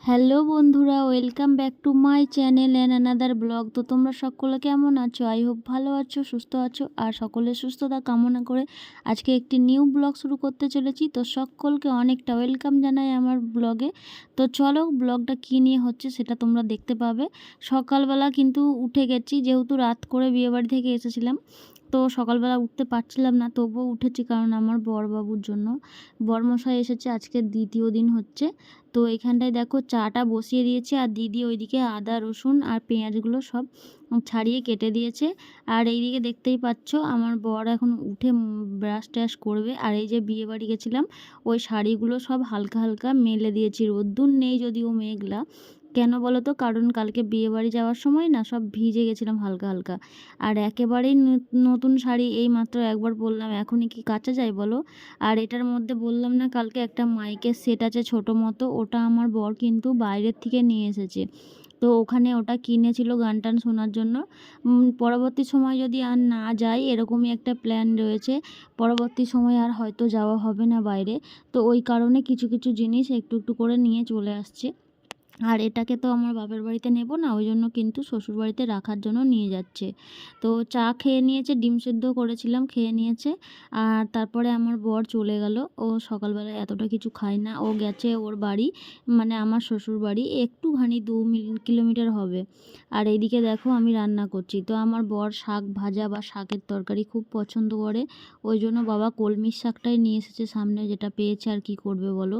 Hello বন্ধুরা, welcome back to my channel and another blog. তো তোমরা সকলে কেমন আছো? আই হোপ ভালো আছো, সুস্থ আছো। আর সকলের সুস্থতা কামনা করে আজকে একটি নিউ ব্লগ শুরু করতে চলেছি। তো সকলকে অনেকটা ওয়েলকাম জানাই আমার ব্লগে। তো চলো ব্লগটা কী নিয়ে হচ্ছে সেটা তোমরা দেখতে পাবে। সকালবেলা কিন্তু উঠে গেছি, যেহেতু রাত করে বিয়েবাড়ি থেকে এসেছিলাম। তো সকালবেলা উঠতে পারছিলাম না, তবুও উঠেছি কারণ আমার বরবাবুর জন্য। বরমশাই এসেছে, আজকে দ্বিতীয় দিন হচ্ছে। তো এখানটায় দেখো চাটা বসিয়ে দিয়েছে, আর দিদি ওইদিকে আদা রসুন আর পেঁয়াজগুলো সব ছাড়িয়ে কেটে দিয়েছে। আর এইদিকে দেখতেই পাচ্ছ আমার বর এখন উঠে ব্রাশ ট্রাশ করবে। আর এই যে বিয়ে বাড়ি গেছিলাম, ওই শাড়িগুলো সব হালকা হালকা মেলে দিয়েছি। রোদ্দুর নেই যদিও মেঘলা, কেন বলো তো, কারণ কালকে বিয়ে বাড়ি যাওয়ার সময় না সব ভিজে গেছিলাম হালকা হালকা। আর একেবারেই নতুন শাড়ি এই মাত্র একবার পরলাম, এখনই কি কাচা যায় বলো। আর এটার মধ্যে বললাম না কালকে একটা মাইকের সেট আছে ছোটো মতো, ওটা আমার বর কিন্তু বাইরের থেকে নিয়ে এসেছে। তো ওখানে ওটা কিনেছিল গান টান শোনার জন্য। পরবর্তী সময় যদি আর না যাই, এরকমই একটা প্ল্যান রয়েছে। পরবর্তী সময় আর হয়তো যাওয়া হবে না বাইরে। তো ওই কারণে কিছু কিছু জিনিস একটু একটু করে নিয়ে চলে আসছে। আর এটাকে তো আমার বাপের বাড়িতে নেব না, ওই জন্য কিন্তু শ্বশুরবাড়িতে রাখার জন্য নিয়ে যাচ্ছে। তো চা খেয়ে নিয়েছে, ডিম সেদ্ধ করেছিলাম, খেয়ে নিয়েছে। আর তারপরে আমার বর চলে গেল। ও সকালবেলায় এতটা কিছু খায় না, ও গেছে ওর বাড়ি, মানে আমার শ্বশুর বাড়ি, একটুখানি 2 কিলোমিটার হবে। আর এইদিকে দেখো আমি রান্না করছি। তো আমার বর শাক ভাজা বা শাকের তরকারি খুব পছন্দ করে, ওই জন্য বাবা কলমির শাকটাই নিয়ে এসেছে সামনে, যেটা পেয়েছে আর কি করবে বলো।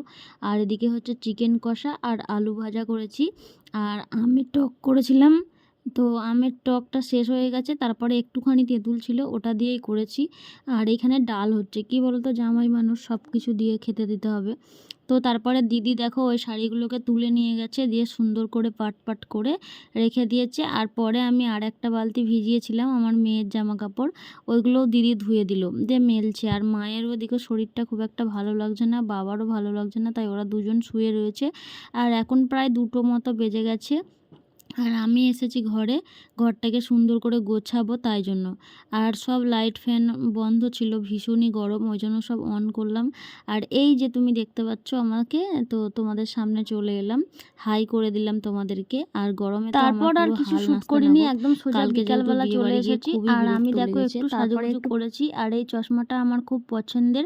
আর এদিকে হচ্ছে চিকেন কষা আর আলু ভাজা করেছি। আর আমের টক করেছিলাম। তো আমের টকটা শেষ হয়ে গেছে, তারপরে একটুখানি তেঁতুল ছিল, ওটা দিয়েই করেছি। আর এখানে ডাল হচ্ছে, কি বলতো, জামাই মানুষ সব কিছু দিয়ে খেতে দিতে হবে। তো তারপরে দিদি দেখো ওই শাড়িগুলোকে তুলে নিয়ে গেছে, দিয়ে সুন্দর করে পাট পাট করে রেখে দিয়েছে। আর পরে আমি আর একটা বালতি ভিজিয়েছিলাম আমার মেয়ের জামা কাপড়, ওইগুলোও দিদি ধুয়ে দিল, দিয়ে মেলছে। আর মায়ের ওদিকে শরীরটা খুব একটা ভালো লাগছে না, বাবারও ভালো লাগছে না, তাই ওরা দুজন শুয়ে রয়েছে। আর এখন প্রায় 2টো মতো বেজে গেছে। আর আমি এসেছি ঘরে, ঘরটাকে সুন্দর করে গোছাবো তাই জন্য। আর সব লাইট ফ্যান বন্ধ ছিল, ভীষণই গরম, ওই জন্য সব অন করলাম। আর এই যে তুমি দেখতে পাচ্ছ আমাকে, তো তোমাদের সামনে চলে এলাম, হাই করে দিলাম তোমাদেরকে। আর গরমে তো আমার তারপর আর পুরো কিছু হাল শ্যুট নাস্তা করিনি, নাবুদ। একদম সোজা কালকে যেহেতু বিকালবেলা বিয়ে চলে বাড়ি গিয়ে এসেছি। খুবই আর আমি বিরক্ত দেখো লেগেছে, একটু তারপরে সাজুগুজু একটু করেছি। আর এই চশমাটা আমার খুব পছন্দের।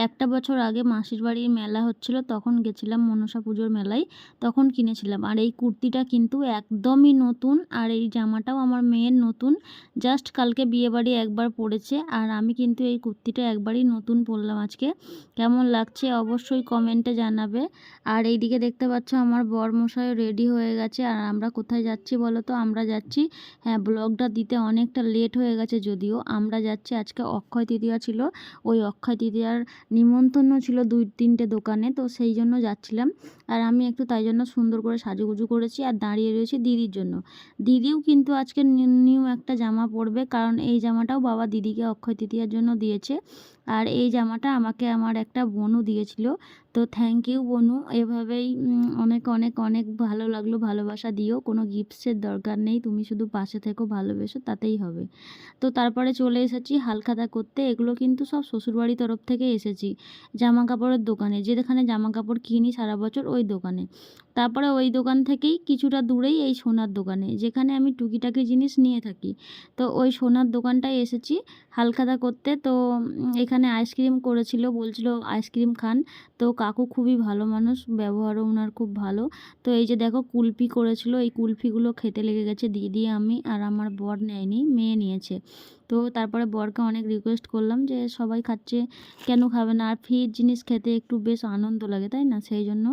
একটা বছর আগে মাসির বাড়ির মেলা হচ্ছিল, তখন গেছিলাম মনসা পুজোর মেলায়, তখন কিনেছিলাম। আর এই কুর্তিটা কিন্তু একদমই নতুন, আর এই জামাটাও আমার মেয়ের নতুন, জাস্ট কালকে বিয়েবাড়ি একবার পরেছে। আর আমি কিন্তু এই কুর্তিটা একবারই নতুন পরলাম আজকে। কেমন লাগছে অবশ্যই কমেন্টে জানাবে। আর এইদিকে দেখতে পাচ্ছ আমার বরমশাই রেডি হয়ে গেছে। আর আমরা কোথায় যাচ্ছি বলো তো? আমরা যাচ্ছি, হ্যাঁ ব্লগটা দিতে অনেকটা লেট হয়ে গেছে যদিও, আমরা যাচ্ছি আজকে অক্ষয় তৃতীয়া ছিল, ওই অক্ষয় তৃতীয়ার নিমন্ত্রণ ছিল 2-3টে দোকানে, তো সেই জন্য যাচ্ছিলাম। আর আমি একটু তাই জন্য সুন্দর করে সাজুগুজু করেছি আর দাঁড়িয়ে রয়েছি দিদির জন্য। দিদিও কিন্তু আজকে নিউ একটা জামা পরবে, কারণ এই জামাটাও বাবা দিদিকে অক্ষয় তৃতীয়ার জন্য দিয়েছে। আর এই জামাটা আমাকে আমার একটা বোনও দিয়েছিল। তো থ্যাংক ইউ বনু, এভাবেই অনেক অনেক অনেক ভালো লাগলো, ভালোবাসা দিও, কোনো গিফটসের দরকার নেই, তুমি শুধু পাশে থেকো, ভালোবেসো, তাতেই হবে। তো তারপরে চলে এসেছি হালখাতা করতে, এগুলো কিন্তু সব শ্বশুরবাড়ির তরফ থেকে এসেছি, জামা কাপড়ের দোকানে, যেখানে জামা কাপড় কিনি সারা বছর ওই দোকানে। তারপরে ওই দোকান থেকেই কিছুটা দূরেই এই সোনার দোকানে, যেখানে আমি টুকিটাকি জিনিস নিয়ে থাকি। তো ওই সোনার দোকানটায় এসেছি হালখাতা করতে। তো এখানে আইসক্রিম করেছিল, বলছিল আইসক্রিম খান। তো কাকু খুবই ভালো মানুষ, ব্যবহারও ওনার খুব ভালো। তো এই যে দেখো কুলফি করেছিল, এই কুলফিগুলো খেতে লেগে গেছে দিদি, আমি আর আমার বর নেয়নি, মেয়ে নিয়েছে। তো তারপরে বরকে অনেক রিকোয়েস্ট করলাম যে সবাই খাচ্ছে, কেন খাবে না, আর ফ্রির জিনিস খেতে একটু বেশ আনন্দ লাগে তাই না, সেই জন্য।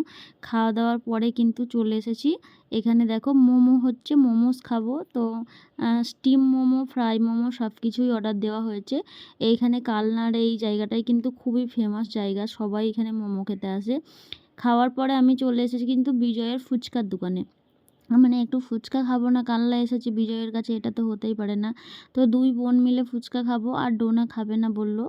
খাওয়া দাওয়ার পরে কিন্তু চলে এসেছি এখানে, দেখো মোমো হচ্ছে, মোমোস খাবো। তো স্টিম মোমো, ফ্রাই মোমো সব কিছুই অর্ডার দেওয়া হয়েছে। এইখানে কালনার এই জায়গাটাই কিন্তু খুবই ফেমাস জায়গা, সবাই এখানে মোমো খেতে আসে। খাওয়ার পরে আমি চলে এসেছি কিন্তু বিজয়ের ফুচকার দোকানে, মানে একটু ফুচকা খাবো না, কালনা এসেছি বিজয়ের কাছে, এটা তো হতেই পারে না। তো দুই বোন মিলে ফুচকা খাবো, আর ডোনা খাবে না বললো।